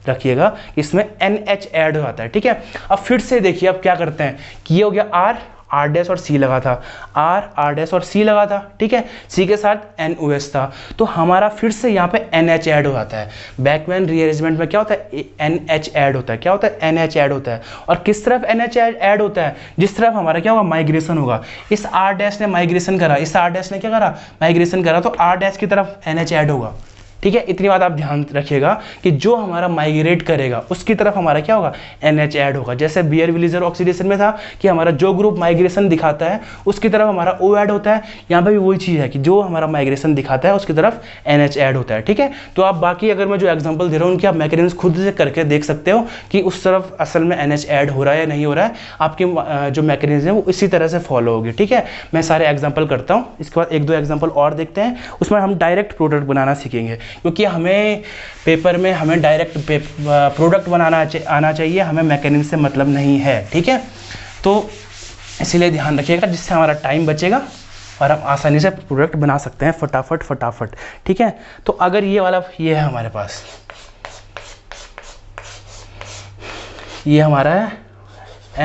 रखिएगा कि इसमें NH ऐड हो जाता है, ठीक है। अब फिर से देखिए अब क्या करते हैं कि ये हो गया R, R डैश और C लगा था, R डैश और C लगा था, ठीक है, C के साथ NOH था, तो हमारा फिर से यहाँ पे NH ऐड हो जाता है। बैकमैन रीअरेंजमेंट में क्या होता है, NH ऐड होता है, क्या होता है, NH ऐड होता है। और किस तरफ NH ऐड होता है, जिस तरफ हमारा क्या होगा, माइग्रेशन होगा। इस R डैश ने माइग्रेशन करा, इस R डैश ने क्या करा, माइग्रेशन करा, तो R डैश की तरफ NH ऐड होगा, ठीक है। इतनी बात आप ध्यान रखिएगा कि जो हमारा माइग्रेट करेगा उसकी तरफ हमारा क्या होगा, NH ऐड होगा। जैसे बियर विलीजर ऑक्सीडेशन में था कि हमारा जो ग्रुप माइग्रेशन दिखाता है उसकी तरफ हमारा O ऐड होता है, यहाँ पे भी वही चीज़ है कि जो हमारा माइग्रेशन दिखाता है उसकी तरफ NH ऐड होता है, ठीक है। तो आप बाकी अगर मैं जो एग्जाम्पल दे रहा हूँ उनकी आप मैकेनिज्म खुद से करके देख सकते हो कि उस तरफ असल में NH ऐड हो रहा है या नहीं हो रहा है। आपकी जो मैकेनिज्म है वो इसी तरह से फॉलो होगी, ठीक है। मैं सारे एग्जाम्पल करता हूँ, इसके बाद एक दो एग्जाम्पल और देखते हैं, उसमें हम डायरेक्ट प्रोडक्ट बनाना सीखेंगे, क्योंकि हमें पेपर में हमें डायरेक्ट प्रोडक्ट बनाना आना चाहिए, हमें मैकेनिज्म से मतलब नहीं है, ठीक है। तो इसीलिए ध्यान रखिएगा, जिससे हमारा टाइम बचेगा और हम आसानी से प्रोडक्ट बना सकते हैं फटाफट, ठीक है। तो अगर ये वाला ये है हमारे पास, ये हमारा है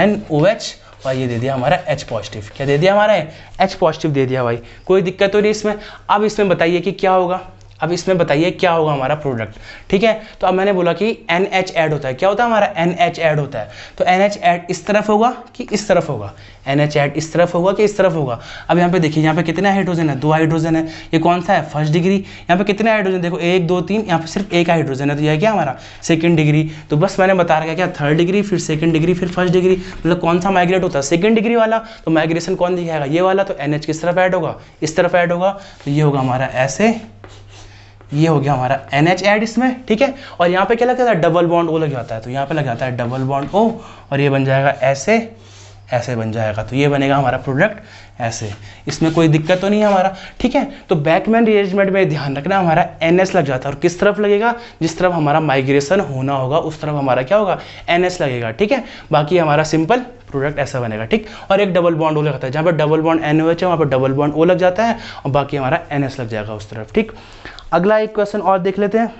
NOH और ये दे दिया हमारा H पॉजिटिव, क्या दे दिया हमारा H पॉजिटिव दे दिया भाई, कोई दिक्कत तो नहीं इसमें। अब इसमें बताइए कि क्या होगा, अब इसमें बताइए क्या होगा हमारा प्रोडक्ट, ठीक है। तो अब मैंने बोला कि NH ऐड होता है, क्या होता है हमारा NH ऐड होता है, तो NH ऐड इस तरफ होगा कि इस तरफ होगा, NH ऐड इस तरफ होगा कि इस तरफ होगा। अब यहाँ पे देखिए, यहाँ पे कितने हाइड्रोजन है, 2 हाइड्रोजन है, ये कौन सा है, फर्स्ट डिग्री। यहाँ पे कितने हाइड्रोजन, देखो 1 2 3, यहाँ पे सिर्फ एक हाइड्रोजन है, तो यह क्या हमारा सेकंड डिग्री। तो बस मैंने बता रखा क्या, थर्ड डिग्री, फिर सेकंड डिग्री, फिर फर्स्ट डिग्री, मतलब कौन सा माइग्रेट होता है, सेकंड डिग्री वाला। तो माइग्रेशन कौन दिखाएगा, ये वाला, तो NH किस तरफ ऐड होगा, इस तरफ ऐड होगा, तो ये होगा हमारा ऐसे, ये हो गया हमारा NH ऐड इसमें, ठीक है। और यहाँ पे क्या लग जाता है, डबल बॉन्ड O लग जाता है, तो यहाँ पे लग जाता है डबल बॉन्ड O और ये बन जाएगा ऐसे, ऐसे बन जाएगा, तो ये बनेगा हमारा प्रोडक्ट ऐसे। इसमें कोई दिक्कत तो नहीं है हमारा, ठीक है। तो बैकमैन रीअरेंजमेंट में ध्यान रखना, हमारा NS लग जाता है, और किस तरफ लगेगा, जिस तरफ हमारा माइग्रेशन होना होगा उस तरफ हमारा क्या होगा, NS लगेगा, ठीक है। बाकी हमारा सिंपल प्रोडक्ट ऐसा बनेगा, ठीक। और एक डबल बॉन्ड O लगता है, जहाँ पर डबल बॉन्ड NOH है वहाँ पर डबल बॉन्ड O लग जाता है, और बाकी हमारा NS लग जाएगा उस तरफ, ठीक। अगला एक क्वेश्चन और देख लेते हैं,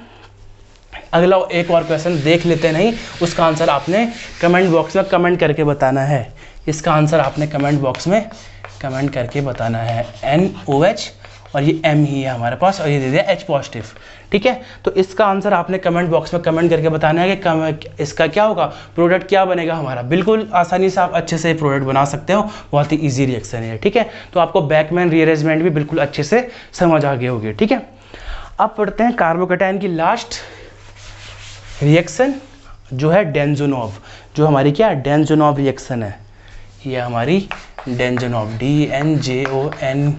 अगला एक और क्वेश्चन देख लेते नहीं, उसका आंसर आपने कमेंट बॉक्स में कमेंट करके बताना है। इसका आंसर आपने कमेंट बॉक्स में कमेंट करके बताना है। NOH और ये M ही है हमारे पास, और ये दे दिया H पॉजिटिव, ठीक है। तो इसका आंसर आपने कमेंट बॉक्स में कमेंट करके बताना है कि इसका क्या होगा, प्रोडक्ट क्या बनेगा हमारा। बिल्कुल आसानी से आप अच्छे से प्रोडक्ट बना सकते हो, बहुत ही ईजी रिएक्शन है, ठीक है। तो आपको बैकमैन रीअरेंजमेंट भी बिल्कुल अच्छे से समझ आ गई होगी, ठीक है। अब पढ़ते हैं कार्बोकैटायन की लास्ट रिएक्शन, जो है डेंजोनॉव, जो हमारी क्या है, डेंजोनॉव रिएक्शन है। ये हमारी डेंजोनॉव, DNJONENOV,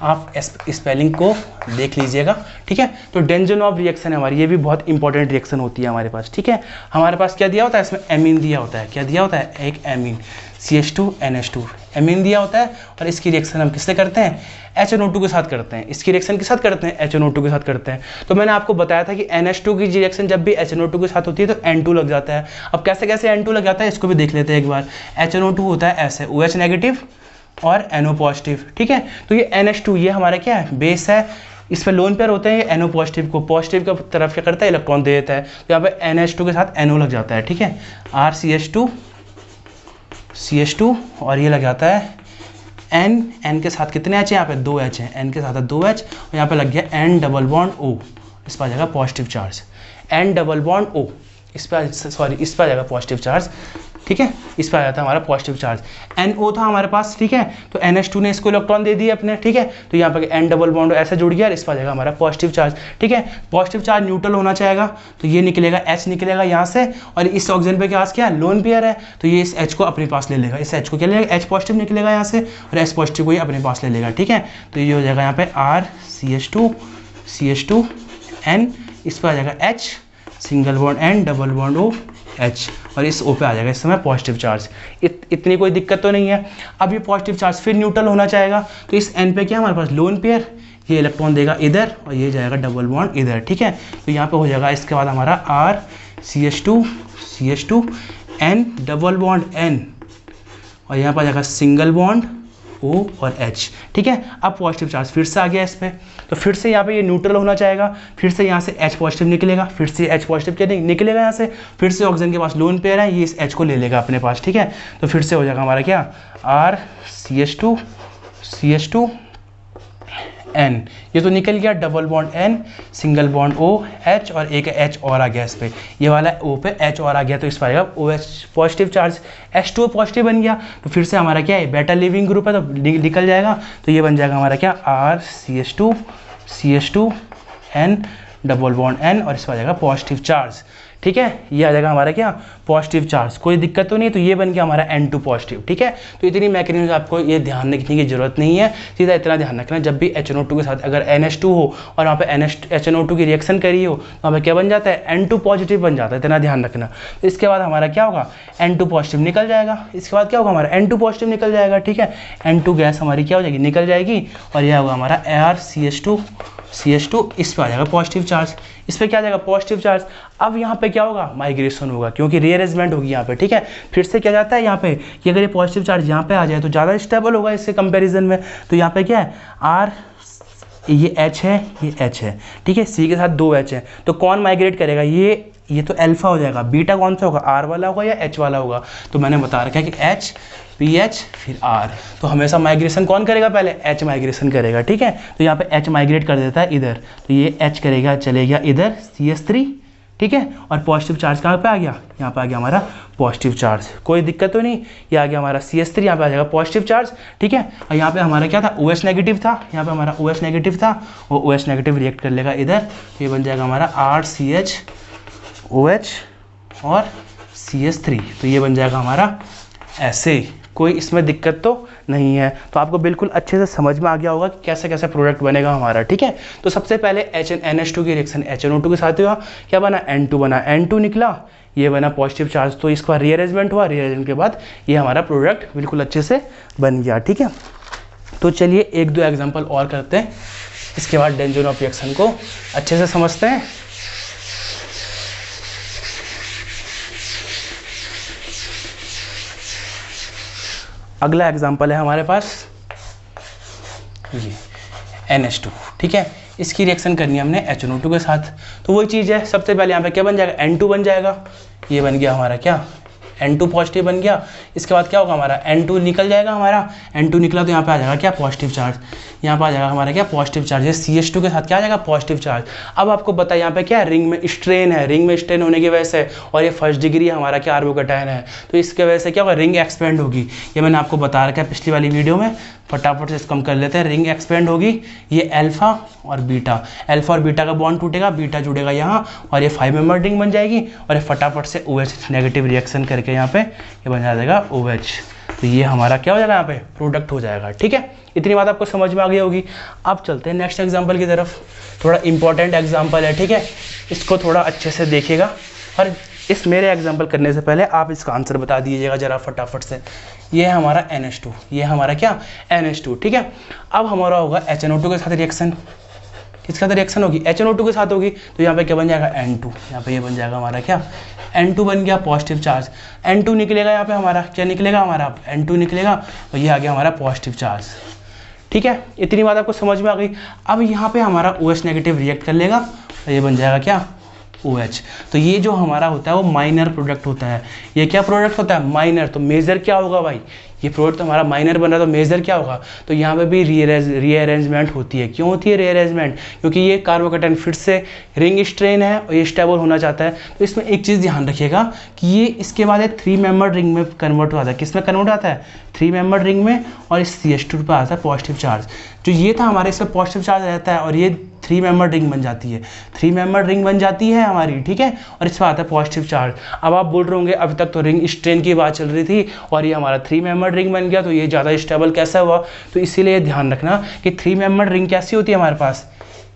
आप स्पेलिंग को देख लीजिएगा, ठीक है। तो डेंजोनॉव रिएक्शन है हमारी, ये भी बहुत इंपॉर्टेंट रिएक्शन होती है हमारे पास, ठीक है। हमारे पास क्या दिया होता है, इसमें एमीन दिया होता है, क्या दिया होता है, एक एमीन, CH2NH2 एमीन दिया होता है। और इसकी रिएक्शन हम किससे करते हैं, HNO2 के साथ करते हैं। इसकी रिएक्शन के साथ करते हैं, HNO2 के साथ करते हैं। तो मैंने आपको बताया था कि NH2 की रिएक्शन जब भी HNO2 के साथ होती है तो N2 लग जाता है। अब कैसे कैसे N2 लग जाता है इसको भी देख लेते हैं एक बार। HNO2 होता है ऐसे, OH नेगेटिव और NO पॉजिटिव, ठीक है। तो ये NH2 ये हमारा क्या है, बेस है, इस पर लोन पेयर होते हैं, ये NO पॉजिटिव को पॉजिटिव की तरफ क्या करता है, इलेक्ट्रॉन दे देता है। तो यहाँ पे NH2 के साथ NO लग जाता है, ठीक है, RCH2 और ये लग जाता है N के साथ कितने H है, यहाँ पे 2 H हैं, N के साथ है 2 H, और यहाँ पे लग गया N डबल बॉन्ड O, इस पर आ जाएगा positive charge, N double bond O, इस पर सॉरी इस पर आ जाएगा पॉजिटिव चार्ज, ठीक है, इस पर आ जाता है हमारा पॉजिटिव चार्ज। NO था हमारे पास, ठीक है, तो NH2 ने इसको इलेक्ट्रॉन दे दिए अपने, ठीक है, तो यहाँ पे N डबल बॉन्ड ऐसे जुड़ गया और इस पर आ जाएगा हमारा पॉजिटिव चार्ज, ठीक है। पॉजिटिव चार्ज न्यूट्रल होना चाहेगा, तो ये निकलेगा H निकलेगा यहाँ से, और इस ऑक्सीजन पे क्या क्या लोन पेयर है, तो ये इस H को अपने पास ले लेगा, इस H को क्या लेगा, H पॉजिटिव निकलेगा यहाँ से, और H पॉजिटिव को ही अपने पास ले लेगा, ठीक है। तो ये हो जाएगा यहाँ पे RCH2N, इस पर आ जाएगा H, single bond N double bond O H, और इस O पे आ जाएगा इस समय पॉजिटिव चार्ज। इतनी कोई दिक्कत तो नहीं है। अब ये पॉजिटिव चार्ज फिर न्यूट्रल होना चाहेगा, तो इस N पे क्या हमारे पास लोन पेयर, ये इलेक्ट्रॉन देगा इधर और ये जाएगा डबल बॉन्ड इधर, ठीक है। तो यहाँ पे हो जाएगा इसके बाद हमारा RCH2N डबल बॉन्ड N, और यहाँ पर आ जाएगा सिंगल बॉन्ड O और H, ठीक है। अब पॉजिटिव चार्ज फिर से आ गया इस पर, तो फिर से यहाँ पे ये न्यूट्रल होना चाहेगा, फिर से यहाँ से H पॉजिटिव निकलेगा, फिर से H पॉजिटिव क्या निकलेगा यहाँ से, फिर से ऑक्सीजन के पास लोन पेयर है, ये इस H को ले लेगा अपने पास, ठीक है। तो फिर से हो जाएगा हमारा क्या, R CH2 N, ये तो निकल गया, double bond N, single bond O H, और एक H और आ गया इस पर, ये वाला O पे H और आ गया, तो इस पर आएगा OH positive charge, H2O positive बन गया, तो फिर से हमारा क्या है, बेटा लिविंग ग्रुप है तो निकल जाएगा, तो ये बन जाएगा हमारा क्या, R CH2 N, double bond N, और इस पर आ जाएगा पॉजिटिव चार्ज, ठीक है। ये आ जाएगा हमारा क्या, पॉजिटिव चार्ज, कोई दिक्कत तो नहीं, तो ये बन गया हमारा N2 पॉजिटिव, ठीक है। तो इतनी मैकेनिज्म आपको ये ध्यान रखने की जरूरत नहीं है, सीधा इतना ध्यान रखना, जब भी HNO2 के साथ अगर NH2 हो और वहाँ पे HNO2 की रिएक्शन करी हो तो वहाँ पे क्या बन जाता है, N2 पॉजिटिव बन जाता है, इतना ध्यान रखना। तो इसके बाद हमारा क्या होगा, N2 पॉजिटिव निकल जाएगा, इसके बाद क्या होगा, हमारा N2 पॉजिटिव निकल जाएगा, ठीक है। N2 गैस हमारी क्या हो जाएगी, निकल जाएगी, और यह होगा हमारा CH2, इस पर आ जाएगा पॉजिटिव चार्ज, इस पर क्या आ जाएगा, पॉजिटिव चार्ज। अब यहाँ पे क्या होगा, माइग्रेशन होगा, क्योंकि रीअरेंजमेंट होगी यहाँ पे, ठीक है। फिर से क्या जाता है यहाँ पे, कि अगर ये पॉजिटिव चार्ज यहाँ पे आ जाए तो ज़्यादा स्टेबल होगा इससे कंपैरिजन में, तो यहाँ पे क्या है, R, ये H है, ये H है, ठीक है, C के साथ 2 H है, तो कौन माइग्रेट करेगा, ये तो अल्फा हो जाएगा, बीटा कौन सा होगा, R वाला होगा या H वाला होगा, तो मैंने बता रखा है कि H PH फिर R, तो हमेशा माइग्रेशन कौन करेगा, पहले H माइग्रेशन करेगा, ठीक है। तो यहाँ पे H माइग्रेट कर देता है इधर, तो ये H करेगा, चलेगा इधर CH3, ठीक है, और पॉजिटिव चार्ज कहाँ पे आ गया, यहाँ पे आ गया हमारा पॉजिटिव चार्ज, कोई दिक्कत तो नहीं, ये आ गया हमारा CH3, यहाँ पे आ जाएगा पॉजिटिव चार्ज, ठीक है। और यहाँ पे हमारा क्या था, OH नेगेटिव था, यहाँ पे हमारा OH नेगेटिव था, वो OH नेगेटिव रिएक्ट कर लेगा इधर, तो ये बन जाएगा हमारा RCH OH और CH3, तो ये बन जाएगा हमारा ऐसे, कोई इसमें दिक्कत तो नहीं है। तो आपको बिल्कुल अच्छे से समझ में आ गया होगा कि कैसे कैसे प्रोडक्ट बनेगा हमारा, ठीक है। तो सबसे पहले NH2 की रिएक्शन HNO2 के साथ हुआ, क्या बना, N2 बना, N2 निकला, ये बना पॉजिटिव चार्ज, तो इसका रीअरेंजमेंट हुआ, रीअरेंजमेंट के बाद ये हमारा प्रोडक्ट बिल्कुल अच्छे से बन गया, ठीक है। तो चलिए 1-2 एग्जाम्पल और करते हैं, इसके बाद डेंजर ऑफ रिएक्शन को अच्छे से समझते हैं। अगला एग्जाम्पल है हमारे पास ये NH2, ठीक है, इसकी रिएक्शन करनी है हमने HNO2 के साथ, तो वही चीज़ है, सबसे पहले यहाँ पे क्या बन जाएगा, N2 बन जाएगा, ये बन गया हमारा क्या, N2 पॉजिटिव बन गया, इसके बाद क्या होगा, हमारा N2 निकल जाएगा, हमारा N2 निकला तो यहाँ पे आ जाएगा क्या, पॉजिटिव चार्ज, यहाँ पे आ जाएगा हमारा क्या, पॉजिटिव चार्ज, CH2 के साथ क्या आ जाएगा, पॉजिटिव चार्ज। अब आपको पता है यहाँ पे क्या है, रिंग में स्ट्रेन है, रिंग में स्ट्रेन होने की वजह से, और ये फर्स्ट डिग्री हमारा क्या, कार्बोकैटायन है, तो इसके वजह से क्या होगा, रिंग एक्सपेंड होगी, ये मैंने आपको बता रखा है पिछली वाली वीडियो में, फटाफट से इसको हम कर लेते हैं। रिंग एक्सपेंड होगी, ये अल्फा और बीटा का बॉन्ड टूटेगा, बीटा जुड़ेगा यहाँ, और ये 5 मेंबर रिंग बन जाएगी, और ये फटाफट से OH नेगेटिव रिएक्शन करके यहाँ पे ये बन जाएगा OH, तो ये हमारा क्या हो जाएगा, यहाँ पे प्रोडक्ट हो जाएगा, ठीक है। इतनी बात आपको समझ में आ गई होगी। अब चलते हैं नेक्स्ट एग्जाम्पल की तरफ, थोड़ा इंपॉर्टेंट एग्जाम्पल है, ठीक है, इसको थोड़ा अच्छे से देखिएगा, और इस मेरे एग्जाम्पल करने से पहले आप इसका आंसर बता दीजिएगा जरा फटाफट से। ये है हमारा NH2, ये हमारा क्या, NH2, ठीक है। अब हमारा होगा HNO2 के साथ रिएक्शन, किसके साथ रिएक्शन होगी, HNO2 के साथ होगी, तो यहाँ पे क्या बन जाएगा, N2, यहाँ पे ये बन जाएगा हमारा क्या, N2 बन गया पॉजिटिव चार्ज, N2 निकलेगा, यहाँ पे हमारा क्या निकलेगा, हमारा N2 निकलेगा, और ये आ गया हमारा पॉजिटिव चार्ज, ठीक है। इतनी बात आपको समझ में आ गई। अब यहाँ पे हमारा OH नेगेटिव रिएक्ट कर लेगा, और ये बन जाएगा क्या, OH। तो ये जो हमारा होता है वो माइनर प्रोडक्ट होता है, ये क्या प्रोडक्ट होता है, माइनर। तो मेजर क्या होगा भाई, ये प्रोडक्ट तो हमारा माइनर बन रहा है, तो मेजर क्या होगा, तो यहाँ पे भी रीअरेंजमेंट होती है। क्यों होती है रीअरेंजमेंट, क्योंकि ये कार्बोकैटायन फिर से रिंग स्ट्रेन है और ये स्टेबल होना चाहता है। तो इसमें एक चीज़ ध्यान रखिएगा कि ये इसके बाद 3 मेंबर रिंग में कन्वर्ट हो जाता है, किस में कन्वर्ट आता है, 3 मेंबर रिंग में, और इस CH2 पर आता है पॉजिटिव चार्ज। जो ये था हमारे इसमें पॉजिटिव चार्ज रहता है, और ये 3 मेंबर रिंग बन जाती है, 3 मेंबर रिंग बन जाती है हमारी, ठीक है, और इस पर आता है पॉजिटिव चार्ज। अब आप बोल रहे होंगे अभी तक तो रिंग स्ट्रेन की बात चल रही थी और ये हमारा 3 मेंबर रिंग बन गया, तो ये ज़्यादा स्टेबल कैसा हुआ। तो इसीलिए ध्यान रखना कि 3 मेंबर रिंग कैसी होती है हमारे पास,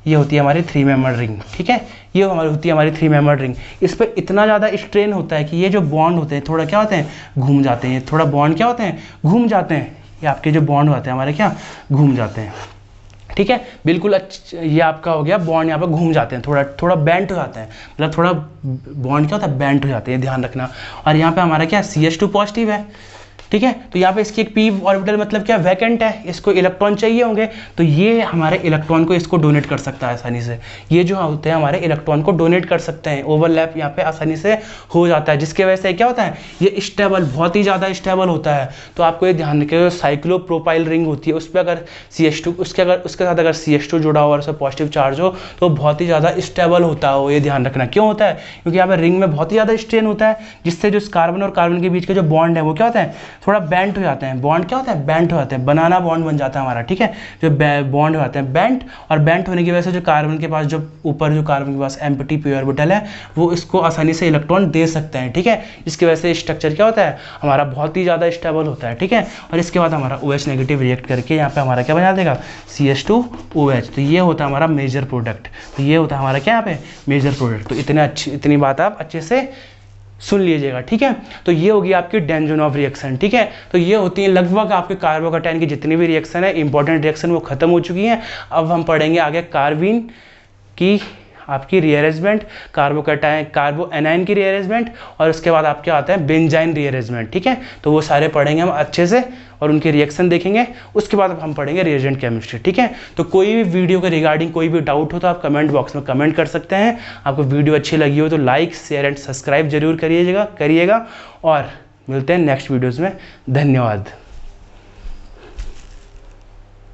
ये होती है हमारी 3 मेंबर रिंग, ठीक है, ये हमारी होती है हमारी 3 मेंबर रिंग। इस पर इतना ज़्यादा स्ट्रेन होता है कि ये जो बॉन्ड होते हैं थोड़ा क्या होते हैं, घूम जाते हैं, थोड़ा बॉन्ड क्या होते हैं, घूम जाते हैं, ये आपके जो बॉन्ड होते हैं हमारे क्या घूम जाते हैं, ठीक है, बिल्कुल अच्छा। ये आपका हो गया बॉन्ड, यहाँ पर घूम जाते हैं, थोड़ा थोड़ा बेंट हो जाते हैं, मतलब थोड़ा बॉन्ड क्या होता है, बेंट हो जाते हैं, ध्यान रखना। और यहाँ पे हमारा क्या CH2 पॉजिटिव है, ठीक है। तो यहाँ पे इसकी एक p ऑर्बिटल मतलब क्या, वैकेंट है, इसको इलेक्ट्रॉन चाहिए होंगे, तो ये हमारे इलेक्ट्रॉन को इसको डोनेट कर सकता है आसानी से। ये जो होते हैं हमारे इलेक्ट्रॉन को डोनेट कर सकते हैं, ओवरलैप यहाँ पे आसानी से हो जाता है, जिसके वजह से क्या होता है, ये स्टेबल, बहुत ही ज़्यादा स्टेबल होता है। तो आपको ये ध्यान रखिएगा, साइक्लोप्रोपाइल रिंग होती है, उस पर अगर CH2 उसके साथ अगर CH2 जुड़ा हुआ और उसमें पॉजिटिव चार्ज हो तो बहुत ही ज़्यादा स्टेबल होता है। ये ध्यान रखना, क्यों होता है, क्योंकि यहाँ पर रिंग में बहुत ही ज़्यादा स्ट्रेन होता है, जिससे जो कार्बन और कार्बन के बीच के जो बॉन्ड है वो क्या होता है, थोड़ा बेंट हो जाते हैं। बॉन्ड क्या होता है, बेंट हो जाते हैं, बनाना बॉन्ड बन जाता है हमारा, ठीक है। जो बॉन्ड हो जाते हैं बेंट, और बेंट होने की वजह से जो कार्बन के पास, जो ऊपर जो कार्बन के पास एम्प्टी p ऑर्बिटल है, वो इसको आसानी से इलेक्ट्रॉन दे सकते हैं, ठीक है। इसकी वजह से स्ट्रक्चर क्या होता है हमारा, बहुत ही ज़्यादा स्टेबल होता है, ठीक है। और इसके बाद हमारा OH नेगेटिव रिएक्ट करके यहाँ पे हमारा क्या बना देगा, CH2OH। तो ये होता है हमारा मेजर प्रोडक्ट। तो ये होता है हमारा क्या यहाँ पे, मेजर प्रोडक्ट। तो इतनी बात आप अच्छे से सुन लीजिएगा, ठीक है। तो ये होगी आपकी डेंजोनॉफ रिएक्शन, ठीक है। तो ये होती है लगभग आपके कार्बोकैटायन की जितनी भी रिएक्शन है, इंपॉर्टेंट रिएक्शन, वो खत्म हो चुकी हैं। अब हम पढ़ेंगे आगे कार्बीन की आपकी रीअरेंजमेंट, कार्बो एनाइन की रीअरेंजमेंट, और उसके बाद आपके आते हैं बेंजाइन रीअरेंजमेंट, ठीक है। तो वो सारे पढ़ेंगे हम अच्छे से और उनके रिएक्शन देखेंगे। उसके बाद हम पढ़ेंगे रिएजेंट केमिस्ट्री, ठीक है। तो कोई भी वीडियो के रिगार्डिंग कोई भी डाउट हो तो आप कमेंट बॉक्स में कमेंट कर सकते हैं। आपको वीडियो अच्छी लगी हो तो लाइक, शेयर एंड सब्सक्राइब जरूर करिएगा। और मिलते हैं नेक्स्ट वीडियोज़ में। धन्यवाद।